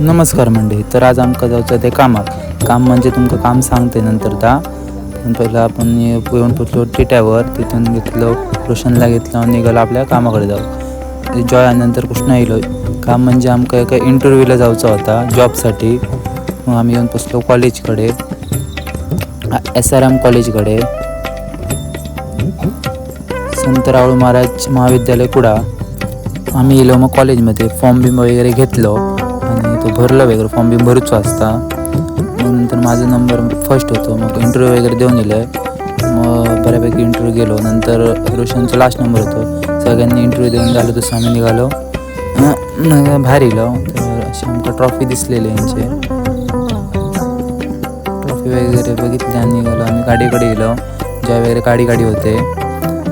नमस्कार मंडळी. तर आज आमका जाऊचं ते कामाक. काम म्हणजे तुमचं काम सांगते नंतर ता. पण पहिलं आपण येऊन पोचलो टिट्यावर, तिथून घेतलं रोशनला घेतलं आणि निघालो आपल्या कामाकडे जाऊ. जॉय नंतर कृष्णा येलो. काम म्हणजे आमका एका इंटरव्ह्यूला जायचा होता जॉबसाठी. मग आम्ही येऊन पोचलो कॉलेजकडे, SRM कॉलेजकडे, संत राऊळ महाराज महाविद्यालय कुडा. आम्ही गेलो मग कॉलेजमध्ये फॉर्म बिम वगैरे घेतलो आणि तो भरला वगैरे. फॉर्म बिम भरूचो असता. मग नंतर माझा नंबर फर्स्ट होतो. मग इंटरव्ह्यू वगैरे देऊन दिलं. मग बऱ्यापैकी इंटरव्ह्यू गेलो. नंतर रोशनचा लास्ट नंबर होतो. सगळ्यांनी इंटरव्ह्यू देऊन झालं तसं आम्ही निघालो. बाहेर गेलो तर अशी आमका ट्रॉफी दिसलेली यांचे. ट्रॉफी वगैरे बघितली आणि निघालो. आम्ही गाडीकडे गेलो. जॉय वगैरे गाडी होते.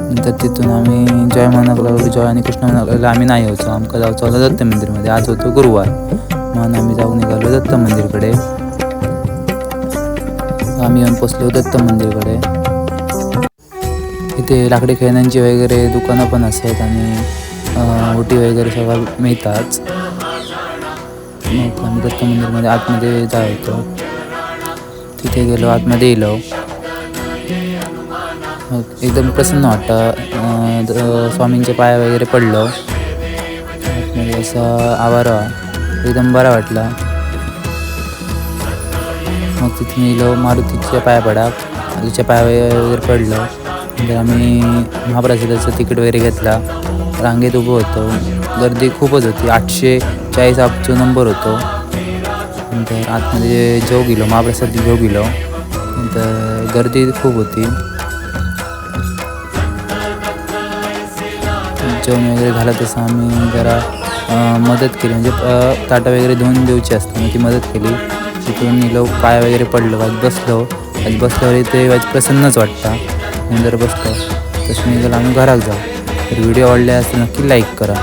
नंतर तिथून आम्ही जॉय म्हणायला लागलो. जॉय आणि कृष्ण म्हणायला लागलो आम्ही नाही यायचो, आमका जायचं होतं दत्त मंदिरमध्ये. आज होतो गुरुवार. म्हणून आम्ही जाऊन निघालो दत्त मंदिरकडे. आम्ही येऊन पोचलो दत्त मंदिरकडे. इथे लाकडी खेळण्यांची वगैरे दुकानं पण असतात आणि ओटी वगैरे सगळं मिळतात. मग आम्ही दत्त मंदिरमध्ये आतमध्ये जायचो. तिथे गेलो, आतमध्ये गेलो. एकदम प्रसन्न वाटतं. स्वामींच्या पाया वगैरे पडलो. म्हणजे असा आवारा एकदम बरा वाटला. मग तिथे गेलो मारुतीच्या पाया पडा. तिच्या पाया वगैरे पडलो. नंतर आम्ही महाप्रसादाचं तिकीट वगैरे घेतला. रांगेत उभं होतो. गर्दी खूपच होती. 840 आपचा नंबर होतो. नंतर आतमध्ये जेव गेलो, महाप्रसाद जेव गेलो. नंतर गर्दी खूप होती. जेवण वगैरे झालं तसं आम्ही जरा मदत केली. म्हणजे ताटं वगैरे धुवून द्यायची असते, मग ती मदत केली. तिथून निघलो, पाय वगैरे पडलो, बसलो. बसल्यावर इथे प्रसन्नच वाटतं. नंतर बसलो तसं निघालो आम्ही घरात जाऊ. तर व्हिडिओ आवडले असेल नक्की लाईक करा.